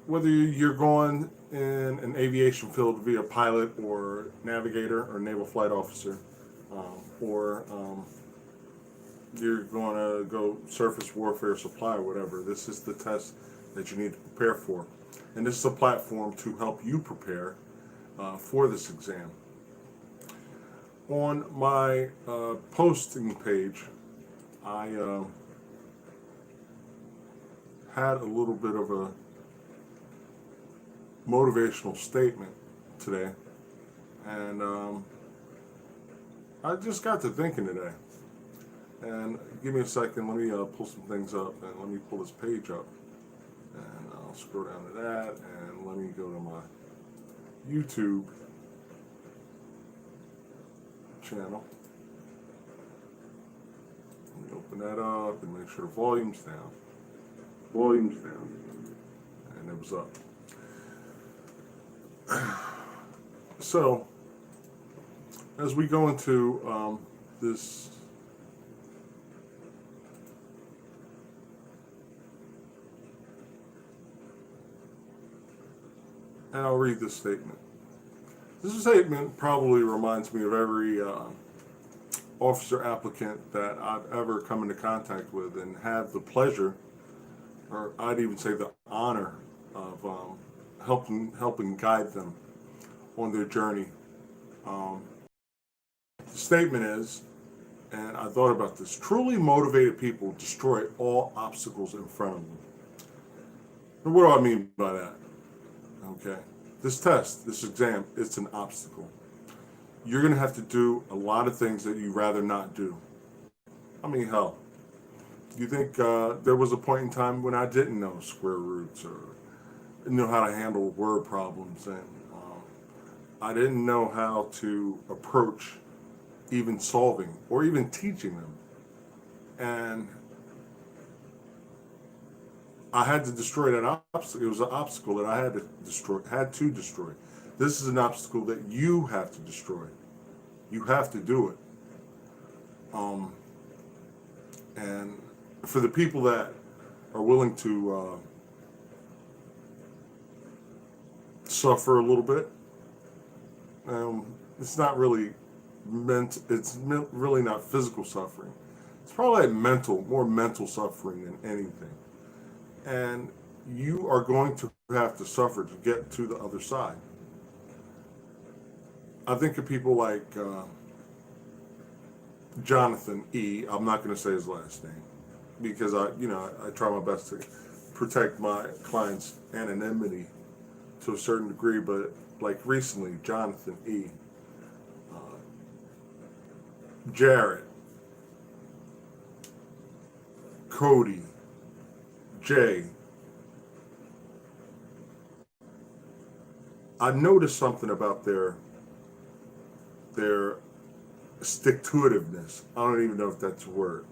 whether you're going in an aviation field to be a pilot or navigator or naval flight officer, or you're going to go surface warfare supply or whatever, this is the test that you need to prepare for. And this is a platform to help you prepare for this exam. On my posting page, I had a little bit of a motivational statement today, and I just got to thinking today. And give me a second, let me pull some things up, and let me pull this page up, and I'll scroll down to that, and let me go to my YouTube channel. Let me open that up and make sure the volume's down. Volume's down. And it was up. So, as we go into this and I'll read this statement. This statement probably reminds me of every officer applicant that I've ever come into contact with and had the pleasure, or I'd even say the honor, of helping guide them on their journey. The statement is, and I thought about this, truly motivated people destroy all obstacles in front of them. And what do I mean by that? Okay. This test, this exam, it's an obstacle. You're going to have to do a lot of things that you'd rather not do. I mean, hell, you think there was a point in time when I didn't know square roots or know how to handle word problems, and I didn't know how to approach even solving or even teaching them. And I had to destroy that obstacle. It was an obstacle that I had to destroy. This is an obstacle that you have to destroy. You have to do it. And for the people that are willing to suffer a little bit, it's not really really not physical suffering. It's probably more mental suffering than anything. And you are going to have to suffer to get to the other side. I think of people like Jonathan E. I'm not going to say his last name because I try my best to protect my client's anonymity to a certain degree. But like recently, Jonathan E. Jared, Cody, Jay. I noticed something about their stick-to-itiveness. I don't even know if that's a word,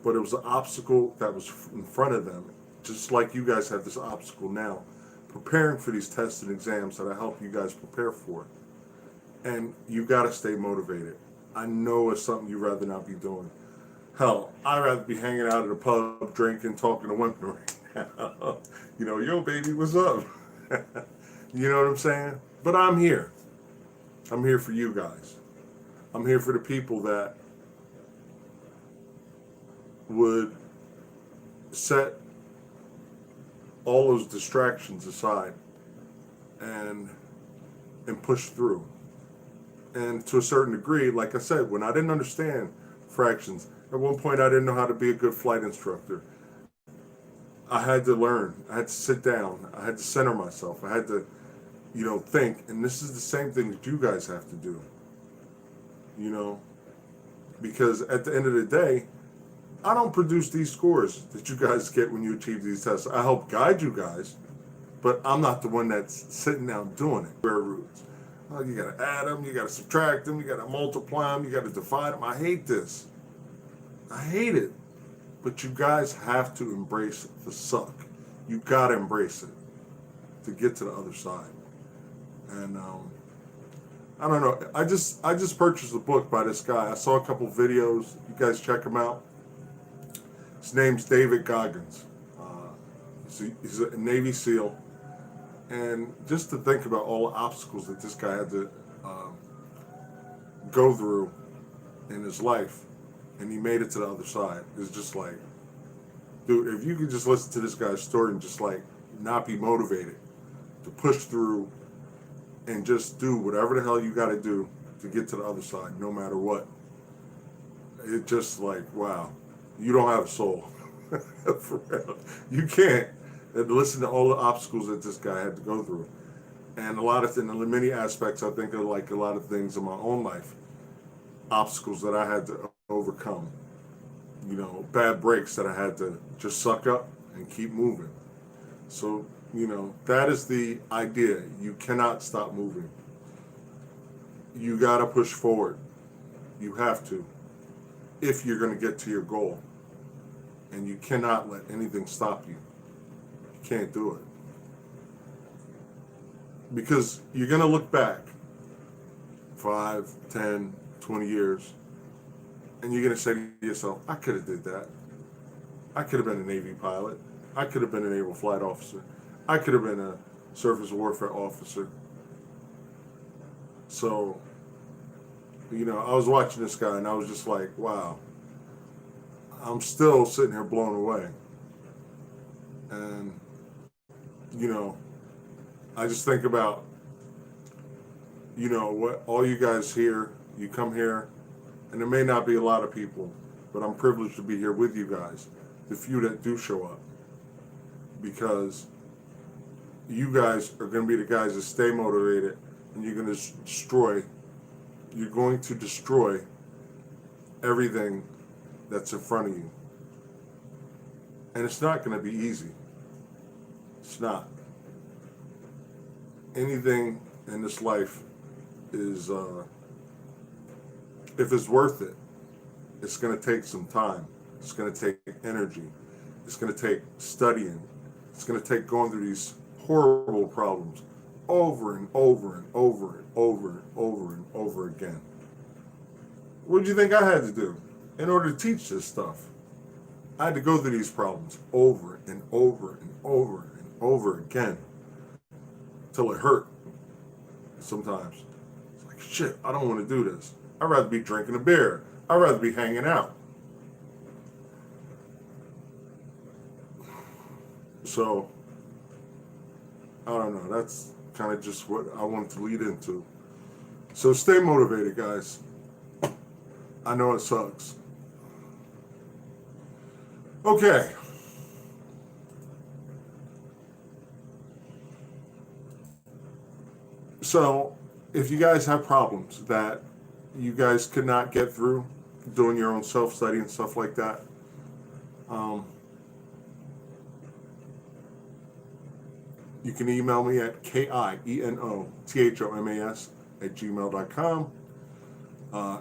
but it was an obstacle that was in front of them, just like you guys have this obstacle now, preparing for these tests and exams that I help you guys prepare for. And you got to stay motivated. I know it's something you'd rather not be doing. Hell, I'd rather be hanging out at a pub, drinking, talking to women right now. Yo, baby, what's up? You know what I'm saying? But I'm here. I'm here for you guys. I'm here for the people that would set all those distractions aside and push through. And to a certain degree, like I said, when I didn't understand fractions, at one point I didn't know how to be a good flight instructor. I had to learn. I had to sit down. I had to center myself. I had to, think. And this is the same thing that you guys have to do. Because at the end of the day, I don't produce these scores that you guys get when you achieve these tests. I help guide you guys, but I'm not the one that's sitting down doing it. Square roots. Oh, you got to add them, you got to subtract them, you got to multiply them, you got to divide them. I hate this. I hate it. But you guys have to embrace the suck. You got to embrace it to get to the other side. And I don't know. I just purchased a book by this guy. I saw a couple videos. You guys check him out. His name's David Goggins. He's a Navy SEAL. And just to think about all the obstacles that this guy had to go through in his life, and he made it to the other side, is just like, dude, if you could just listen to this guy's story and just like not be motivated to push through and just do whatever the hell you got to do to get to the other side, no matter what. It just like, wow, you don't have a soul. For real. You can't. And listen to all the obstacles that this guy had to go through. And a lot of, in many aspects, I think of like a lot of things in my own life, obstacles that I had to overcome. You know, bad breaks that I had to just suck up and keep moving. So, you know, that is the idea. You cannot stop moving. You got to push forward. You have to, if you're going to get to your goal. And you cannot let anything stop you. You can't do it. Because you're going to look back 5, 10, 20 years, and you're going to say to yourself, I could have did that. I could have been a Navy pilot. I could have been a naval flight officer. I could have been a surface warfare officer. So, you know, I was watching this guy and I was just like, wow, I'm still sitting here blown away. And, you know, I just think about, you know, what all you guys here, you come here, and there may not be a lot of people, but I'm privileged to be here with you guys, the few that do show up, because you guys are going to be the guys that stay motivated, and you're going to destroy everything that's in front of you. And it's not going to be easy. It's not. Anything in this life is, if it's worth it, it's going to take some time. It's going to take energy. It's going to take studying. It's going to take going through these horrible problems over and over and over and over and over and over again. What do you think I had to do in order to teach this stuff? I had to go through these problems over and over and over and over again till it hurt sometimes. It's like, shit, I don't want to do this. I'd rather be drinking a beer. I'd rather be hanging out. So, I don't know. That's kind of just what I wanted to lead into. So stay motivated, guys. I know it sucks. Okay. So, if you guys have problems that you guys could not get through doing your own self-study and stuff like that, you can email me at kienothos@gmail.com.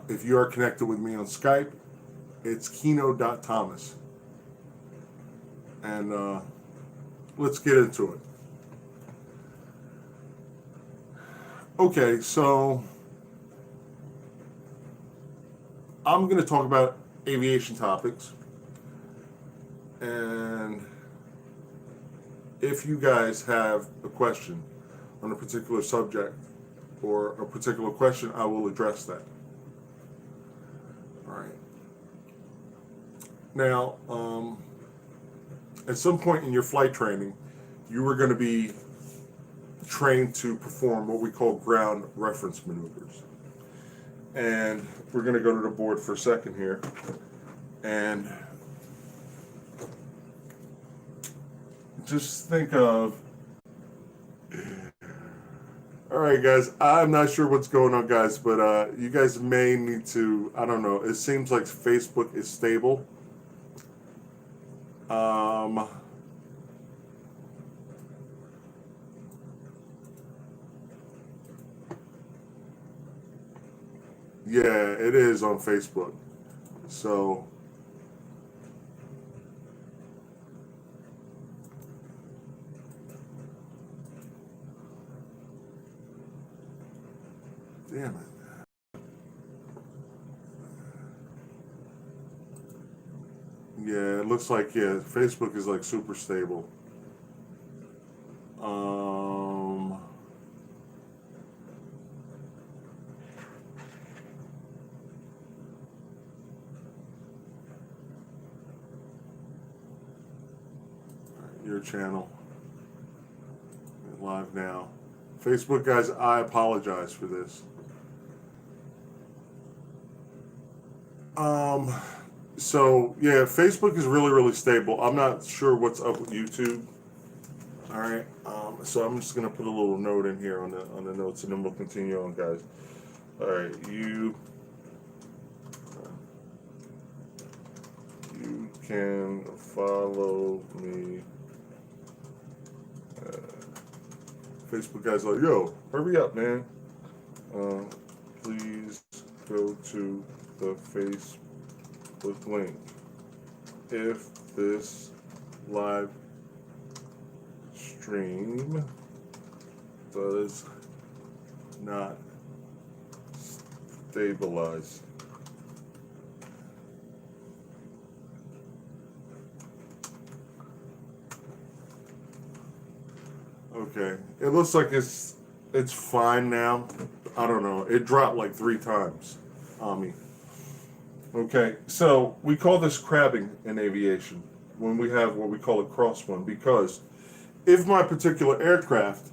If you are connected with me on Skype, it's kino.thomas. And let's get into it. Okay, so I'm going to talk about aviation topics. And if you guys have a question on a particular subject or a particular question, I will address that. All right. Now, at some point in your flight training, you are going to be trained to perform what we call ground reference maneuvers. And we're going to go to the board for a second here. And just think of, all right, guys, I'm not sure what's going on, guys, but you guys may need to, I don't know, it seems like Facebook is stable. Yeah, it is on Facebook. So, damn it. Yeah, it looks like, yeah, Facebook is like super stable. your channel. Live now. Facebook guys, I apologize for this. So yeah, Facebook is really, really stable. I'm not sure what's up with YouTube. All right. So I'm just gonna put a little note in here on the notes, and then we'll continue on, guys. All right, you can follow me. Facebook guys like, yo, hurry up, man. Please go to the Facebook link. If this live stream does not stabilize. Okay, it looks like it's fine now. I don't know. It dropped like 3 times on me. Okay, so we call this crabbing in aviation when we have what we call a crosswind, because if my particular aircraft,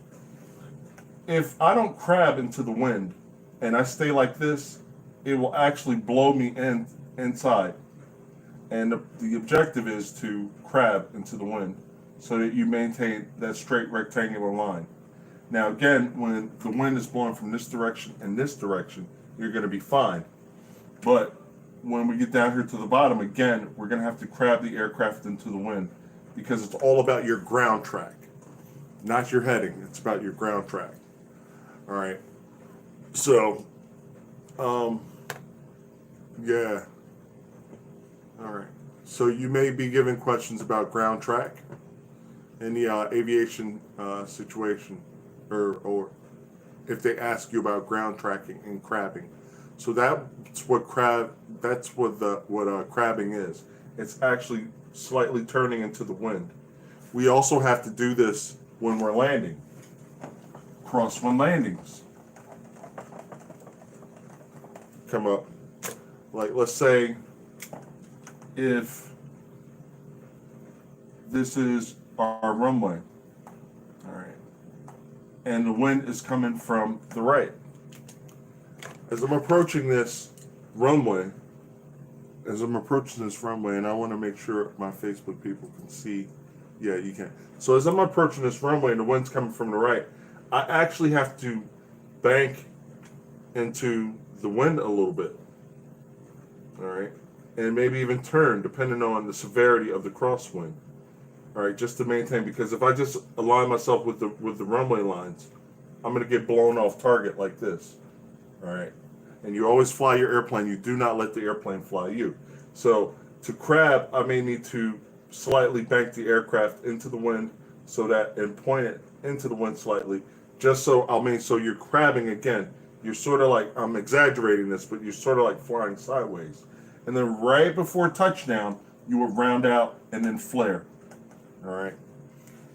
if I don't crab into the wind and I stay like this, it will actually blow me inside. And the objective is to crab into the wind so that you maintain that straight rectangular line. Now again, when the wind is blowing from this direction and this direction, you're going to be fine. But when we get down here to the bottom, again, we're going to have to crab the aircraft into the wind, because it's all about your ground track, not your heading. It's about your ground track. All right. So, yeah. All right. So you may be given questions about ground track in the aviation situation, or if they ask you about ground tracking and crabbing. So that's what crabbing is. It's actually slightly turning into the wind. We also have to do this when we're landing. Crosswind landings come up. Like, let's say if this is our runway, all right, and the wind is coming from the right. As I'm approaching this runway, and I want to make sure my Facebook people can see. Yeah, you can. So as I'm approaching this runway and the wind's coming from the right, I actually have to bank into the wind a little bit. All right, and maybe even turn depending on the severity of the crosswind. All right, just to maintain, because if I just align myself with the runway lines, I'm going to get blown off target like this. All right, and you always fly your airplane. You do not let the airplane fly you. So to crab, I may need to slightly bank the aircraft into the wind, and point it into the wind slightly, just so so you're crabbing again. You're sort of like, I'm exaggerating this, but you're sort of like flying sideways. And then right before touchdown, you will round out and then flare. All right.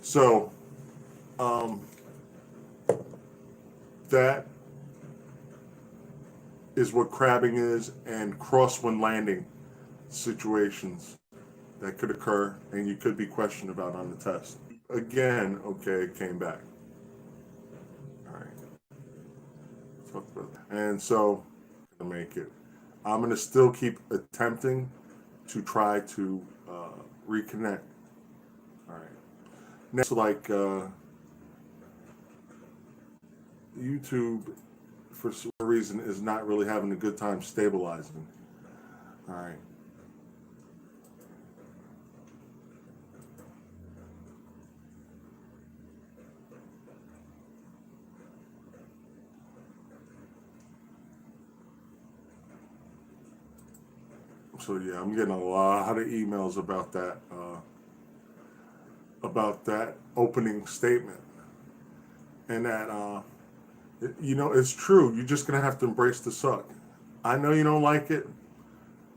So that is what crabbing is, and crosswind landing situations that could occur and you could be questioned about on the test. Again, okay, it came back. All right. Talk about that. And so, to make it, I'm going to still keep attempting to try to reconnect. All right. Next, like YouTube, for some reason, is not really having a good time stabilizing. All right. So yeah, I'm getting a lot of emails about that opening statement, and that it's true. You're just gonna have to embrace the suck. I know you don't like it.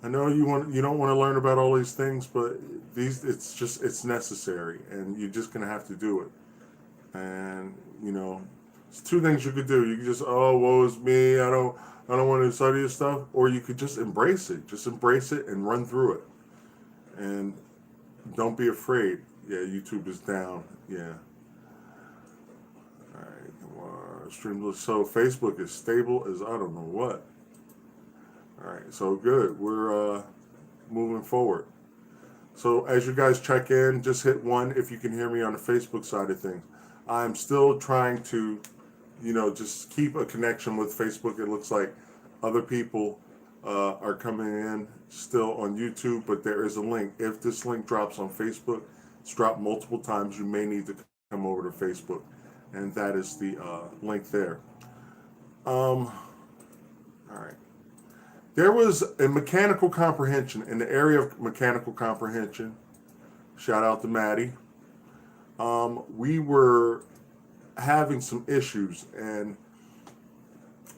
I know you don't want to learn about all these things, but it's necessary, and you're just gonna have to do it. And it's 2 things you could do. You could just, oh, woe is me. I don't want to study this stuff, or you could just embrace it. Just embrace it and run through it, and don't be afraid. Yeah, YouTube is down. Yeah. All right. Stream. So Facebook is stable as I don't know what. All right. So good. We're moving forward. So as you guys check in, just hit one if you can hear me on the Facebook side of things. I'm still trying to, just keep a connection with Facebook. It looks like other people are coming in still on YouTube, but there is a link. If this link drops on Facebook, it's dropped multiple times. You may need to come over to Facebook, and that is the link there. All right. There was a mechanical comprehension in the area of mechanical comprehension. Shout out to Maddie. We were having some issues, and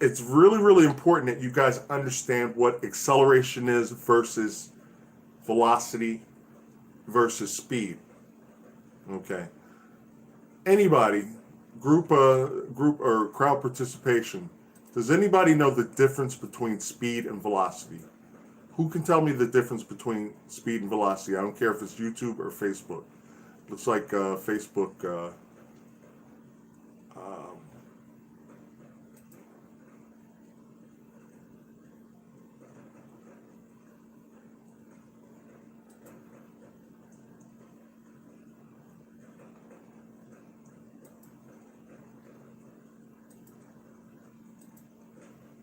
it's really, really important that you guys understand what acceleration is versus velocity versus speed. Okay. Anybody, group or crowd participation, does anybody know the difference between speed and velocity? Who can tell me the difference between speed and velocity? I don't care if it's YouTube or Facebook. Looks like Facebook.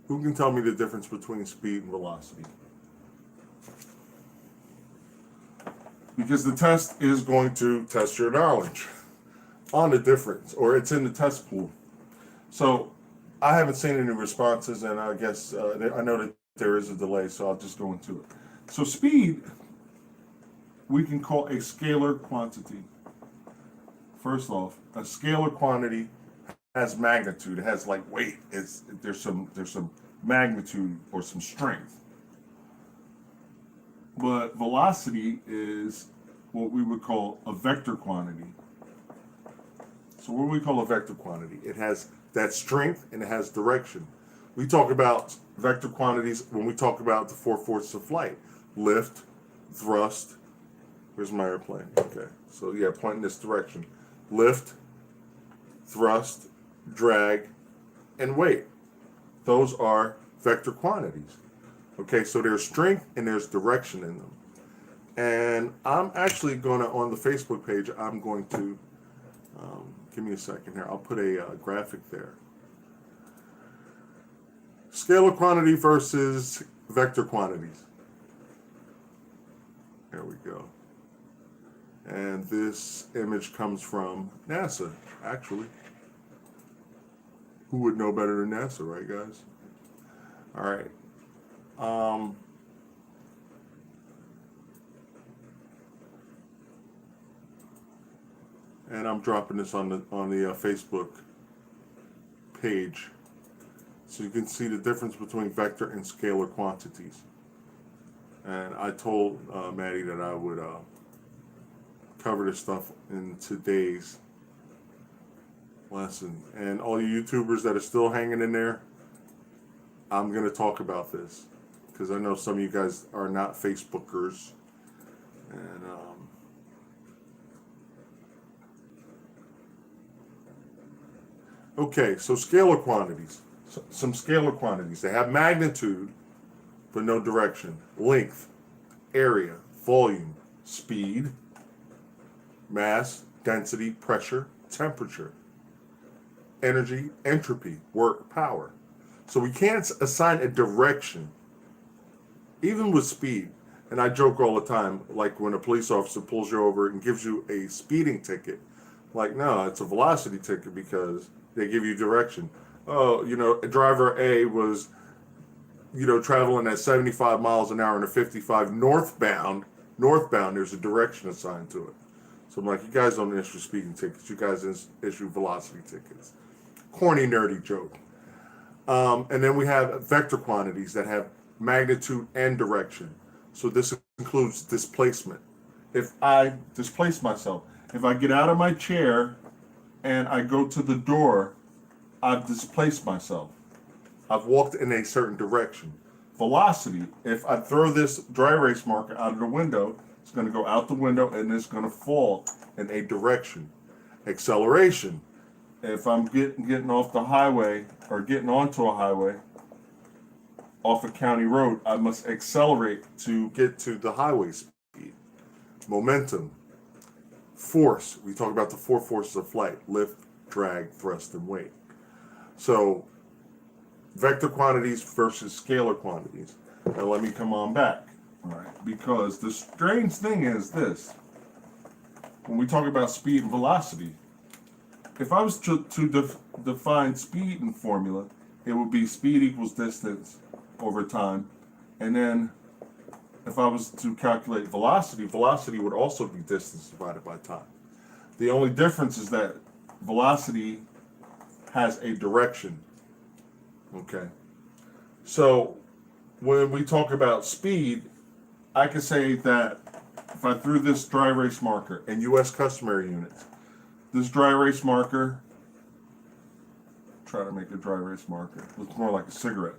Who can tell me the difference between speed and velocity? Because the test is going to test your knowledge on the difference, or it's in the test pool. So I haven't seen any responses, and I guess I know that there is a delay, so I'll just go into it. So speed, we can call a scalar quantity. First off, a scalar quantity has magnitude. It has like weight. There's some magnitude or some strength. But velocity is what we would call a vector quantity. So what do we call a vector quantity? It has that strength and it has direction. We talk about vector quantities when we talk about the four forces of flight: lift, thrust. Where's my airplane? Okay, so yeah, point in this direction: lift, thrust, drag, and weight. Those are vector quantities. Okay, so there's strength and there's direction in them. And I'm actually going to, on the Facebook page, I'm going to, give me a second here, I'll put a graphic there. Scalar quantity versus vector quantities. There we go. And this image comes from NASA, actually. Who would know better than NASA, right, guys? All right. And I'm dropping this on the Facebook page, so you can see the difference between vector and scalar quantities. And I told Maddie that I would cover this stuff in today's lesson. And all you YouTubers that are still hanging in there, I'm going to talk about this because I know some of you guys are not Facebookers. And okay, so scalar quantities. Some scalar quantities. They have magnitude, but no direction. Length, area, volume, speed, mass, density, pressure, temperature, energy, entropy, work, power. So we can't assign a direction, even with speed. And I joke all the time, like when a police officer pulls you over and gives you a speeding ticket, like, no, it's a velocity ticket because they give you direction. Oh, driver A was, traveling at 75 miles an hour in a 55 northbound, there's a direction assigned to it. So I'm like, you guys don't issue speeding tickets, you guys issue velocity tickets. Corny, nerdy joke. And then we have vector quantities that have magnitude and direction. So this includes displacement. If I displace myself, if I get out of my chair and I go to the door, I've displaced myself. I've walked in a certain direction. Velocity, if I throw this dry erase marker out of the window It's going to go out the window and it's going to fall in a direction. Acceleration. If I'm getting off the highway or getting onto a highway off a county road, I must accelerate to get to the highway speed. Momentum. Force. We talk about the four forces of flight: lift, drag, thrust, and weight. So, vector quantities versus scalar quantities. Now let me come on back. All right, because the strange thing is this: when we talk about speed and velocity, if I was to define speed in formula, it would be speed equals distance over time. And then if I was to calculate velocity, velocity would also be distance divided by time. The only difference is that velocity has a direction. Okay. So when we talk about speed, I could say that if I threw this dry erase marker in U.S. customary units, this dry erase marker, try to make a dry erase marker, looks more like a cigarette,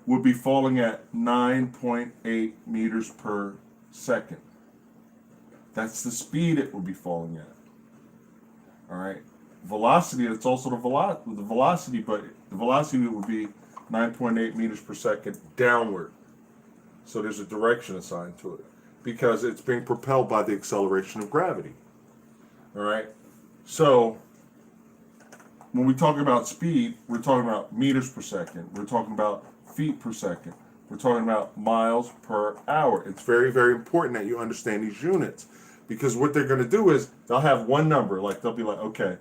would be falling at 9.8 meters per second. That's the speed it would be falling at. All right. Velocity, it's also the velocity, but the velocity would be 9.8 meters per second downward. So there's a direction assigned to it because it's being propelled by the acceleration of gravity. All right. So when we talk about speed, we're talking about meters per second. We're talking about feet per second. We're talking about miles per hour. It's very, very important that you understand these units because what they're going to do is they'll have one number. Like they'll be like, okay,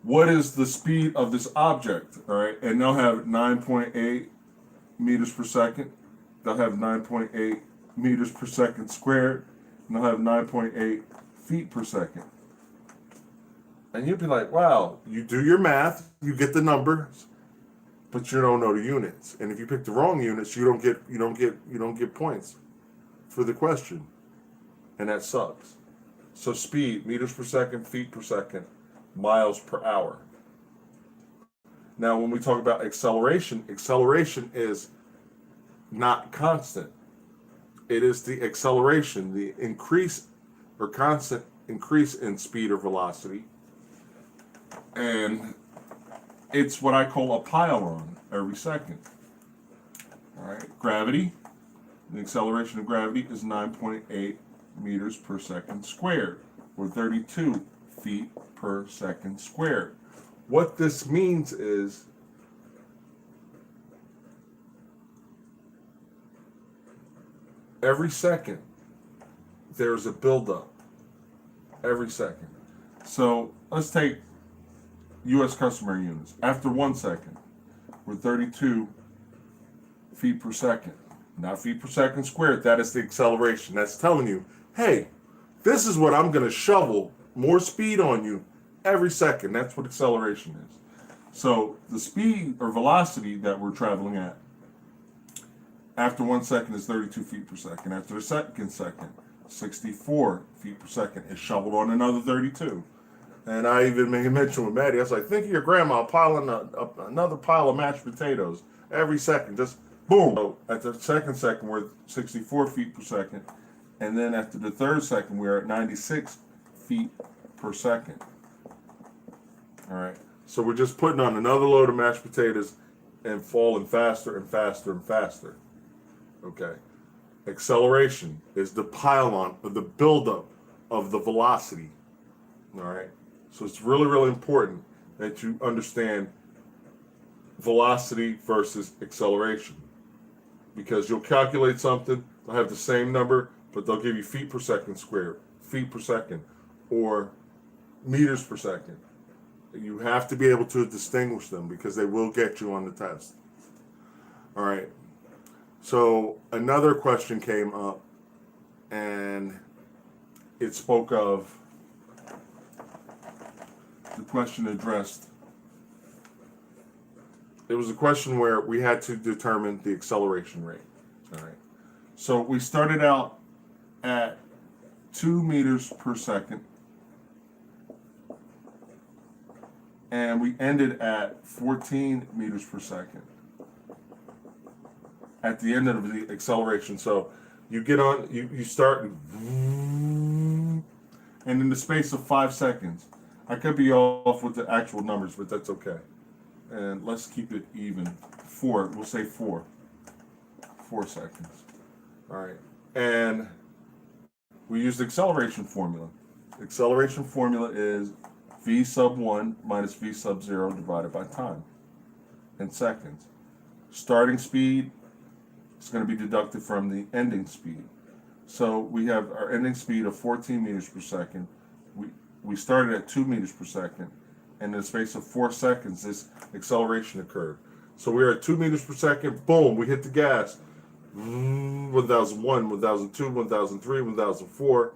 what is the speed of this object? All right. And they'll have 9.8 meters per second. They'll have 9.8 meters per second squared. And they'll have 9.8 feet per second. And you'll be like, wow, you do your math, you get the numbers, but you don't know the units. And if you pick the wrong units, you don't get points for the question. And that sucks. So speed, meters per second, feet per second, miles per hour. Now when we talk about acceleration, acceleration is not constant. It is the acceleration, the increase or constant increase in speed or velocity. And it's what I call a pile-on every second. All right, gravity, the acceleration of gravity is 9.8 meters per second squared, or 32 feet per second squared. What this means is every second there's a buildup. Every second. So let's take U.S. customary units. After 1 second, we're 32 feet per second. Not feet per second squared. That is the acceleration. That's telling you, hey, this is what I'm going to shovel more speed on you every second. That's what acceleration is. So the speed or velocity that we're traveling at after 1 second is 32 feet per second. After the second, 64 feet per second is shoveled on another 32. And I even made a mention with Maddie. I was like, think of your grandma piling another pile of mashed potatoes every second. Just boom. So at the second, we're 64 feet per second. And then after the third second, we're at 96 feet per second. All right. So we're just putting on another load of mashed potatoes and falling faster and faster and faster. Okay. Acceleration is the pile-on, or the buildup of the velocity. All right. So it's really, really important that you understand velocity versus acceleration, because you'll calculate something, they'll have the same number, but they'll give you feet per second squared, feet per second, or meters per second. You have to be able to distinguish them because they will get you on the test. All right. So another question came up, and it spoke of the question addressed. It was a question where we had to determine the acceleration rate. All right. So we started out at 2 meters per second, and we ended at 14 meters per second at the end of the acceleration. So You get on, you start, and in the space of 5 seconds, I could be off with the actual numbers, but that's okay. And let's keep it even. 4, we'll say 4. 4 seconds. All right. And we use the acceleration formula. The acceleration formula is v sub 1 minus v sub 0 divided by time in seconds. Starting speed is going to be deducted from the ending speed. So we have our ending speed of 14 meters per second. We started at 2 meters per second, and in the space of 4 seconds, this acceleration occurred. So we are at 2 meters per second, boom, we hit the gas. 1001, 1002, 1003, 1004,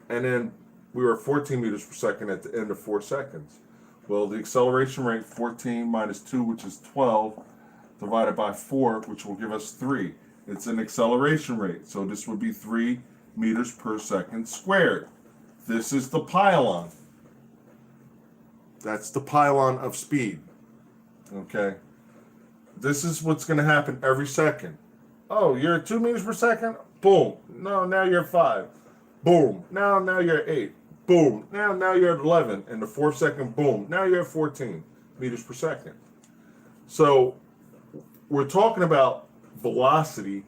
and then we were at 14 meters per second at the end of 4 seconds. Well, the acceleration rate, 14 minus 2, which is 12, divided by 4, which will give us 3. It's an acceleration rate, so this would be 3 meters per second squared. This is the pylon. That's the pylon of speed. Okay? This is what's going to happen every second. Oh, you're at 2 meters per second? Boom. No, now you're at 5. Boom. Now you're at 8. Boom. Now you're at 11. And the 4th second, boom. Now you're at 14 meters per second. So we're talking about velocity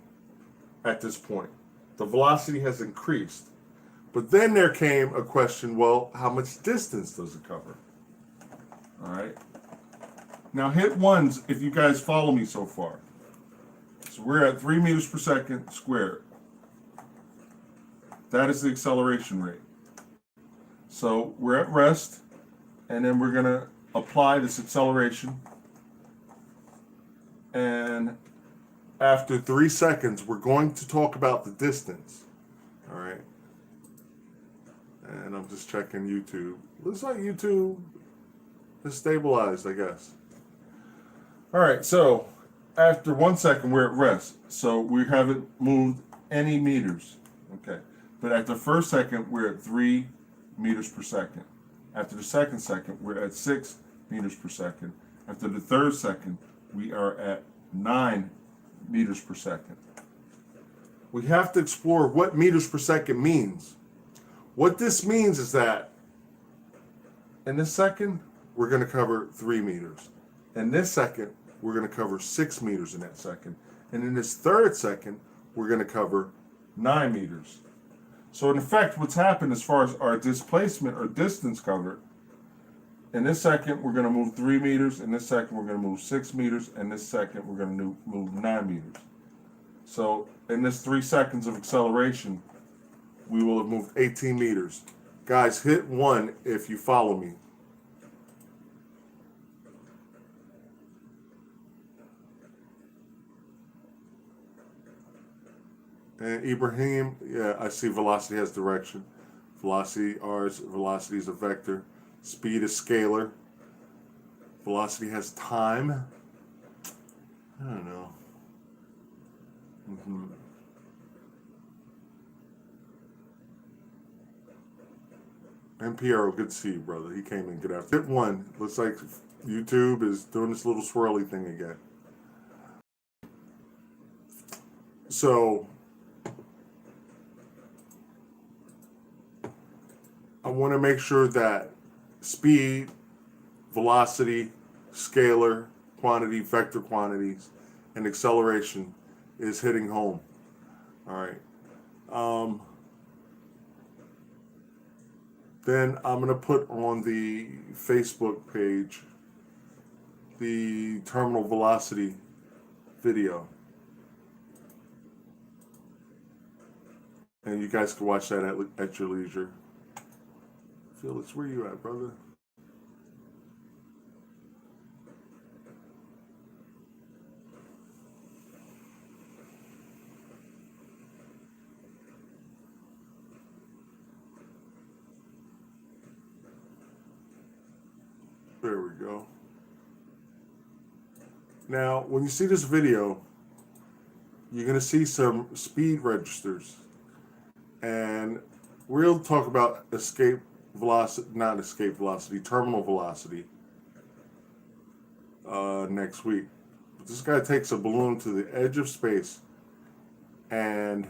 at this point. The velocity has increased. But then there came a question, well, how much distance does it cover? All right. Now hit ones if you guys follow me so far. So we're at 3 meters per second squared. That is the acceleration rate. So we're at rest, and then we're going to apply this acceleration. And after 3 seconds, we're going to talk about the distance. All right. And I'm just checking YouTube. Looks like YouTube is stabilized, I guess. All right, so after 1 second, we're at rest. So we haven't moved any meters. Okay. But at the first second, we're at 3 meters per second. After the second second, we're at 6 meters per second. After the third second, we are at 9 meters per second. We have to explore what meters per second means. What this means is that in this second, we're going to cover 3 meters. In this second, we're going to cover 6 meters in that second. And in this third second, we're going to cover 9 meters. So in effect, what's happened as far as our displacement or distance covered, in this second, we're going to move 3 meters. In this second, we're going to move 6 meters. In this second, we're going to move 9 meters. So in this 3 seconds of acceleration, we will have moved 18 meters. Guys, hit 1 if you follow me. And Ibrahim, yeah, I see velocity has direction. Velocity, velocity is a vector. Speed is scalar. Velocity has time. I don't know. NPR, good to see you, brother. He came in good after. Hit 1. Looks like YouTube is doing this little swirly thing again. So I want to make sure that speed, velocity, scalar, quantity, vector quantities, and acceleration is hitting home. All right. Then I'm going to put on the Facebook page the terminal velocity video. And you guys can watch that at your leisure. Felix, where you at, brother? There we go. Now, when you see this video, you're going to see some speed registers. And we'll talk about escape velocity, not escape velocity, terminal velocity next week. But this guy takes a balloon to the edge of space and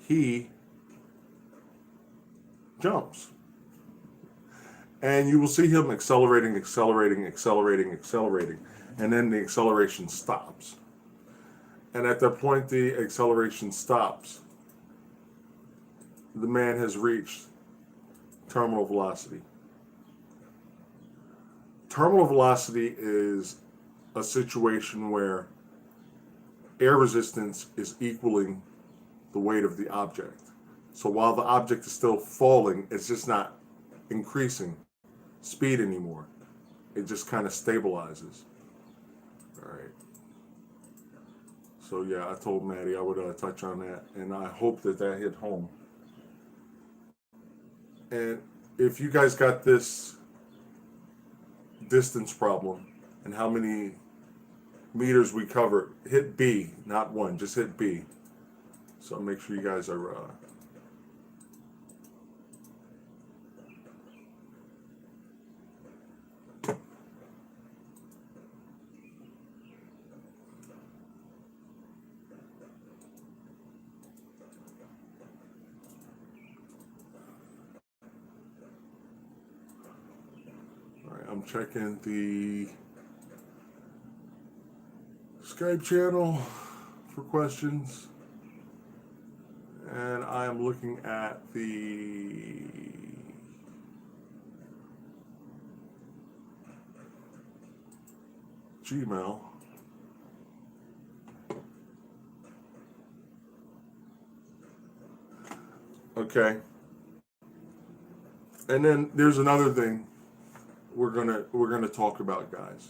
he jumps. And you will see him accelerating. And then the acceleration stops. And at that point, the acceleration stops. The man has reached terminal velocity. Terminal velocity is a situation where air resistance is equaling the weight of the object. So while the object is still falling, it's just not increasing speed anymore. It just kind of stabilizes. All right. So yeah, I told Maddie I would touch on that, and I hope that hit home. And if you guys got this distance problem and how many meters we covered, hit B, not 1, just hit B. So make sure you guys are all right, I'm checking the Skype channel for questions, and I am looking at the Gmail. Okay. And then there's another thing we're gonna talk about, guys.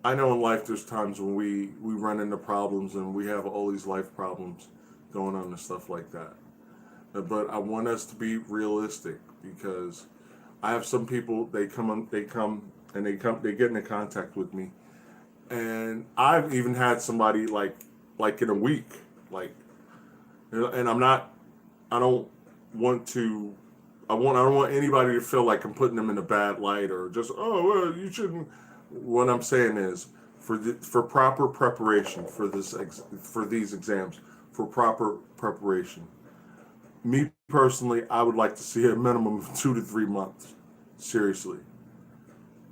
I know in life there's times when we run into problems and we have all these life problems going on and stuff like that. But I want us to be realistic, because I have some people, they get into contact with me, and I've even had somebody like in a week, and I don't want anybody to feel like I'm putting them in a bad light, or just, oh, well, you shouldn't. What I'm saying is, for proper preparation for these exams, for proper preparation, me personally, I would like to see a minimum of 2 to 3 months, seriously,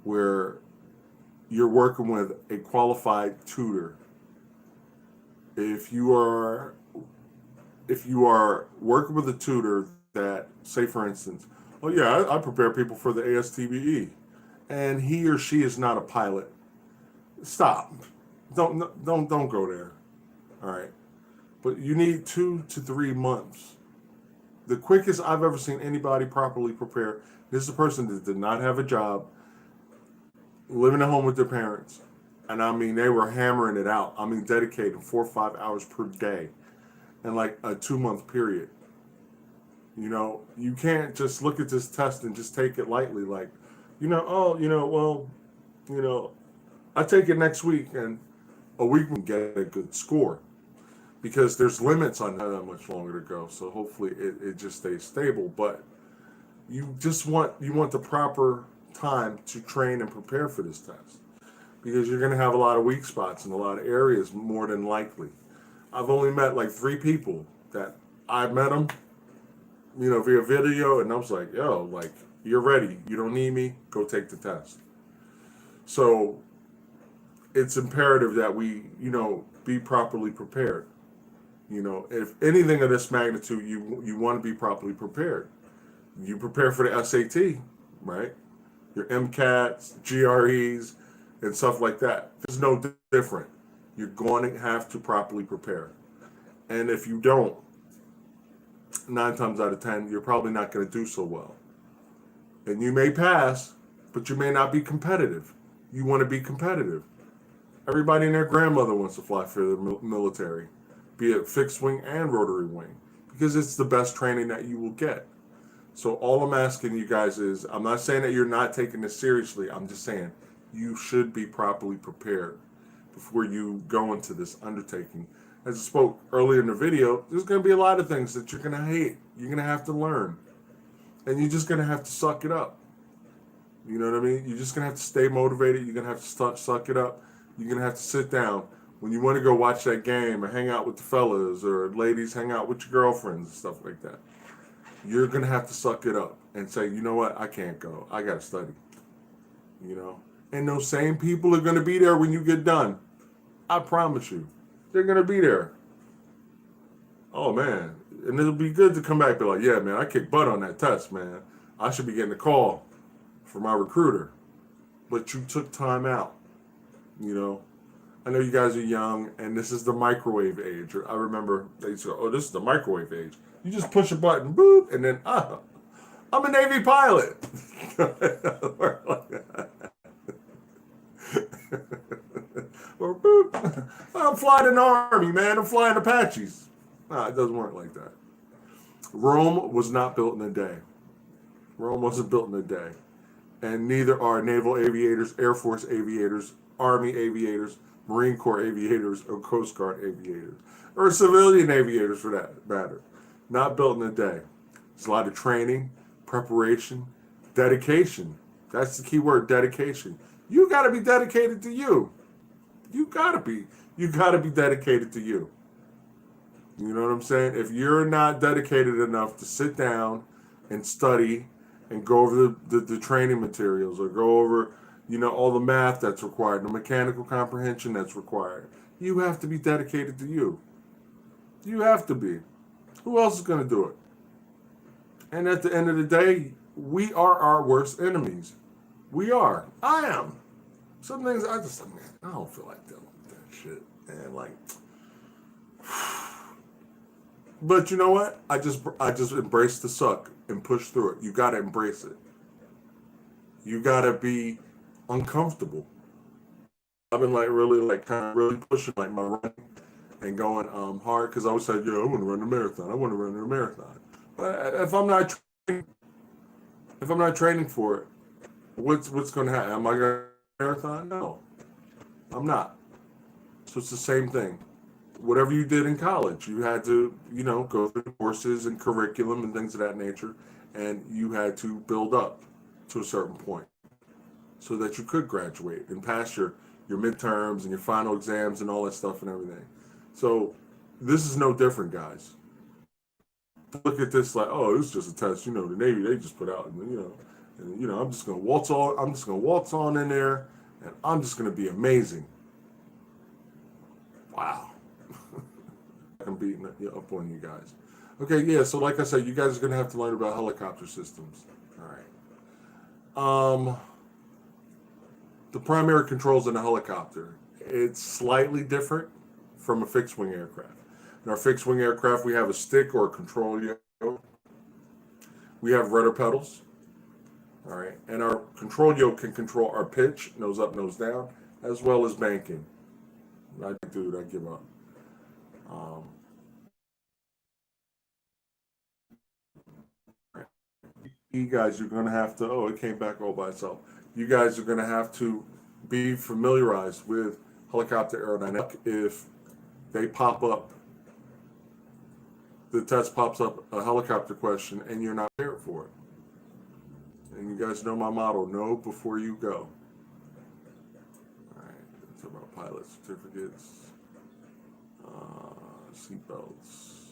where you're working with a qualified tutor. If you are working with a tutor that, say for instance, oh yeah, I prepare people for the Astb, and he or she is not a pilot, stop. Don't go there. All right. But you need 2 to 3 months. The quickest I've ever seen anybody properly prepare, this is a person that did not have a job, living at home with their parents. And I mean, they were hammering it out. I mean, dedicating 4 or 5 hours per day in like a 2-month period. You know, you can't just look at this test and just take it lightly, like, I take it next week, and a week we can get a good score, because there's limits on how much longer to go. So hopefully it just stays stable. But you want the proper time to train and prepare for this test, because you're going to have a lot of weak spots in a lot of areas, more than likely. I've only met like 3 people that I met them, via video, and I was like, yo, like, you're ready. You don't need me. Go take the test. So it's imperative that we, be properly prepared. If anything of this magnitude, you want to be properly prepared. You prepare for the SAT, right? Your MCATs, GREs, and stuff like that. It's no different. You're going to have to properly prepare. And if you don't, 9 times out of 10, you're probably not going to do so well. And you may pass, but you may not be competitive. You want to be competitive. Everybody and their grandmother wants to fly for the military, be it fixed wing and rotary wing, because it's the best training that you will get. So all I'm asking you guys is, I'm not saying that you're not taking this seriously. I'm just saying you should be properly prepared before you go into this undertaking. As I spoke earlier in the video, there's going to be a lot of things that you're going to hate. You're going to have to learn. And you're just going to have to suck it up. You know what I mean? You're just going to have to stay motivated. You're going to have to suck it up. You're going to have to sit down when you want to go watch that game or hang out with the fellas, or ladies hang out with your girlfriends and stuff like that, you're going to have to suck it up and say, you know what, I can't go. I got to study. You know? And those same people are going to be there when you get done. I promise you. They're going to be there. Oh, man. And it'll be good to come back and be like, yeah, man, I kicked butt on that test, man. I should be getting a call from my recruiter. But you took time out. You know? I know you guys are young, and this is the microwave age. I remember they said, oh, this is the microwave age. You just push a button, boop, and then, I'm a Navy pilot. Or boop, I'm flying an Army, man. I'm flying Apaches. Nah, it doesn't work like that. Rome was not built in a day. Rome wasn't built in a day. And neither are naval aviators, Air Force aviators, Army aviators, Marine Corps aviators, or Coast Guard aviators, or civilian aviators for that matter. Not built in a day. There's a lot of training, preparation, dedication. That's the key word, dedication. You got to be dedicated to you. You got to be. You got to be dedicated to you. You know what I'm saying? If you're not dedicated enough to sit down and study and go over the training materials, or go over, you know, all the math that's required, the mechanical comprehension that's required, you have to be dedicated to you. You have to be. Who else is going to do it? And at the end of the day, we are our worst enemies. We are. I am. Some things I just like, man, I don't feel like dealing with that shit. And like, but you know what? I just embrace the suck and push through it. You gotta embrace it. You gotta be uncomfortable. I've been like really kind of really pushing like my running and going hard, because I always said, yeah, I want to run a marathon. I want to run a marathon. But if I'm not training for it, what's going to happen? Am I going to run a marathon? No, I'm not. So it's the same thing. Whatever you did in college, you had to, you know, go through courses and curriculum and things of that nature, and you had to build up to a certain point so that you could graduate and pass your midterms and your final exams and all that stuff and everything. So this is no different, guys. Look at this like, oh, it's just a test. You know, the Navy, they just put out, and I'm just gonna waltz on in there, and I'm just gonna be amazing. Wow. I'm beating up on you guys. Okay, yeah. So like I said, you guys are gonna have to learn about helicopter systems. All right. The primary controls in a helicopter, it's slightly different from a fixed wing aircraft. In our fixed wing aircraft, we have a stick or a control yoke. We have rudder pedals. All right. And our control yoke can control our pitch, nose up, nose down, as well as banking. I give up. You guys are going to have to, it came back all by itself. You guys are going to have to be familiarized with helicopter aerodynamics. If they pop up, the test pops up a helicopter question and you're not prepared for it. And you guys know my motto, know before you go. All right, it's about pilot certificates, seatbelts.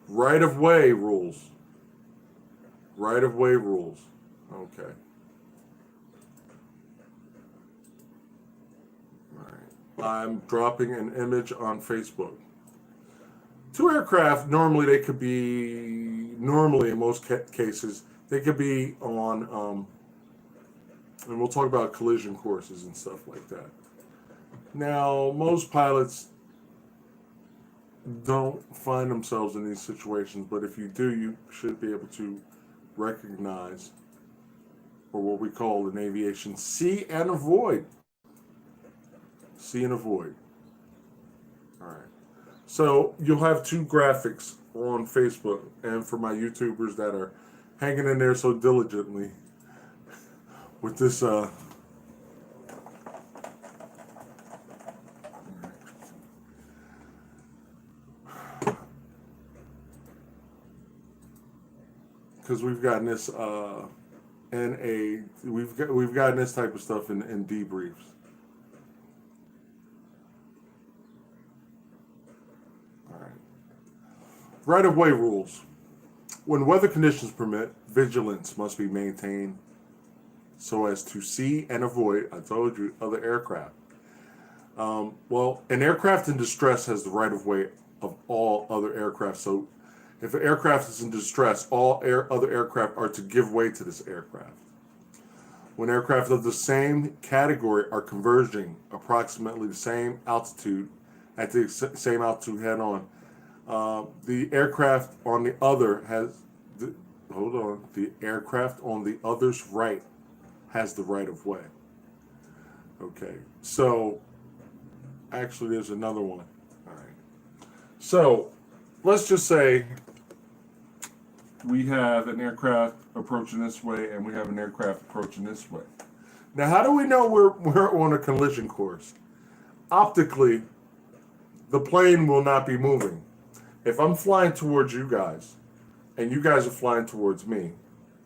Right-of-way rules. Right-of-way rules. Okay. All right. I'm dropping an image on Facebook. Two aircraft, normally in most cases, they could be on, and we'll talk about collision courses and stuff like that. Now, most pilots don't find themselves in these situations, but if you do, you should be able to recognize, or what we call in aviation, see and avoid. See and avoid. All right. So you'll have two graphics on Facebook, and for my YouTubers that are hanging in there so diligently with this because we've gotten this we've gotten this type of stuff in debriefs. Right-of-way rules. When weather conditions permit, vigilance must be maintained so as to see and avoid, I told you, other aircraft. Well, an aircraft in distress has the right-of-way of all other aircraft. So if an aircraft is in distress, all other aircraft are to give way to this aircraft. When aircraft of the same category are converging approximately the same altitude at the same altitude head on, the aircraft on the other has the aircraft on the other's right has the right of way. Okay, so actually there's another one. All right, so let's just say we have an aircraft approaching this way and we have an aircraft approaching this way. Now, how do we know we're on a collision course? Optically, the plane will not be moving. If I'm flying towards you guys and you guys are flying towards me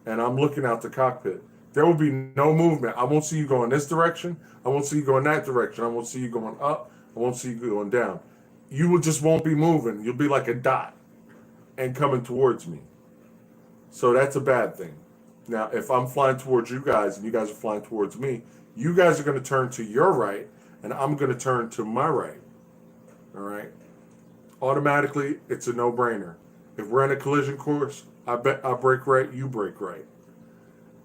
and I'm looking out the cockpit, there will be no movement. I won't see you going this direction. I won't see you going that direction. I won't see you going up. I won't see you going down. You just won't be moving. You'll be like a dot and coming towards me. So that's a bad thing. Now, if I'm flying towards you guys and you guys are flying towards me, you guys are going to turn to your right and I'm going to turn to my right. All right? Automatically, it's a no-brainer. If we're in a collision course, I bet I brake right, you brake right.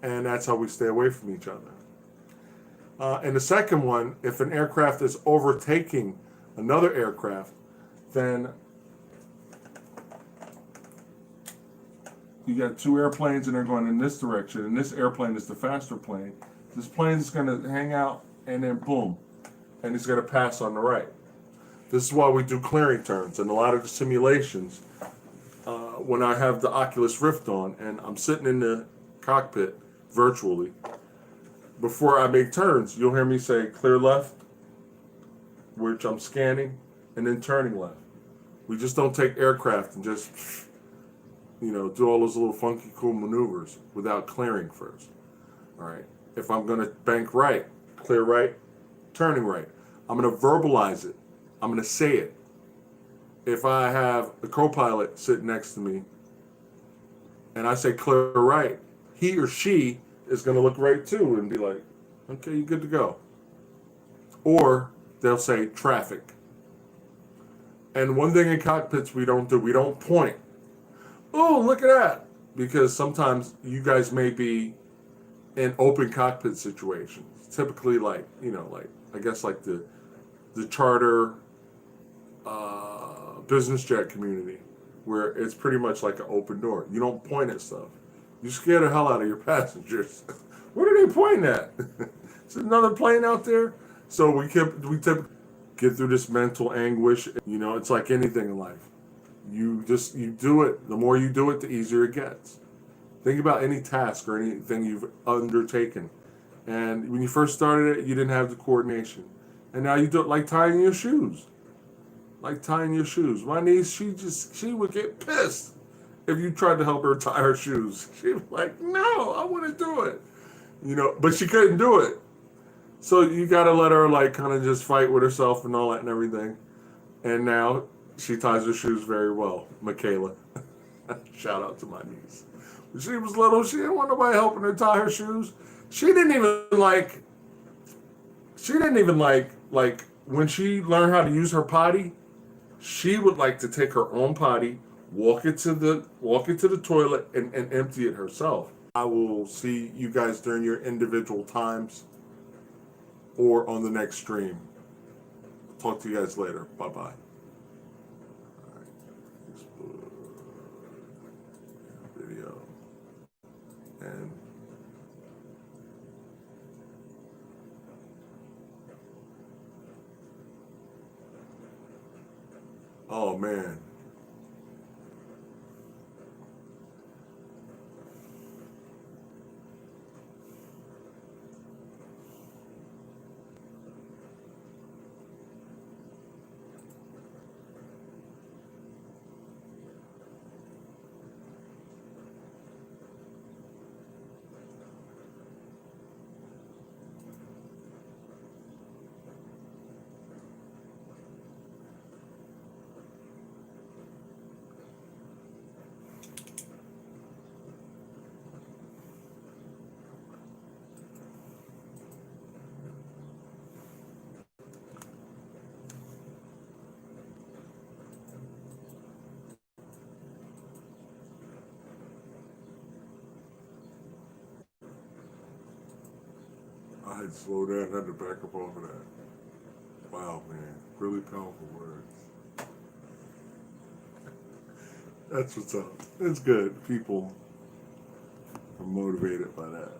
And that's how we stay away from each other. And the second one, if an aircraft is overtaking another aircraft, then you got two airplanes and they're going in this direction, and this airplane is the faster plane. This plane is going to hang out and then boom, and it's going to pass on the right. This is why we do clearing turns. And a lot of the simulations, when I have the Oculus Rift on and I'm sitting in the cockpit virtually, before I make turns, you'll hear me say clear left, which I'm scanning, and then turning left. We just don't take aircraft and just, do all those little funky cool maneuvers without clearing first. All right. If I'm going to bank right, clear right, turning right. I'm going to verbalize it. I'm going to say it. If I have a co-pilot sitting next to me and I say clear right, he or she is going to look right too and be like, okay, you're good to go. Or they'll say traffic. And one thing in cockpits we don't do, we don't point. Oh, look at that. Because sometimes you guys may be in open cockpit situations. Typically like I guess like the charter business jet community, where it's pretty much like an open door. You don't point at stuff. You scare the hell out of your passengers. What are they pointing at? Is there another plane out there? So we typically get through this mental anguish. It's like anything in life. You do it. The more you do it, the easier it gets. Think about any task or anything you've undertaken. And when you first started it, you didn't have the coordination. And now you do it like tying your shoes. My niece, she would get pissed if you tried to help her tie her shoes. She'd be like, no, I want to do it. But she couldn't do it. So you got to let her kind of just fight with herself and all that and everything. And now she ties her shoes very well. Michaela. Shout out to my niece. When she was little, she didn't want nobody helping her tie her shoes. She didn't even like when she learned how to use her potty, she would like to take her own potty, walk it to the toilet and empty it herself. I will see you guys during your individual times or on the next stream. Talk to you guys later. Bye-bye. Video. And oh man. I had to slow down, had to back up off of that. Wow, man, really powerful words. That's what's up. It's good. People are motivated by that.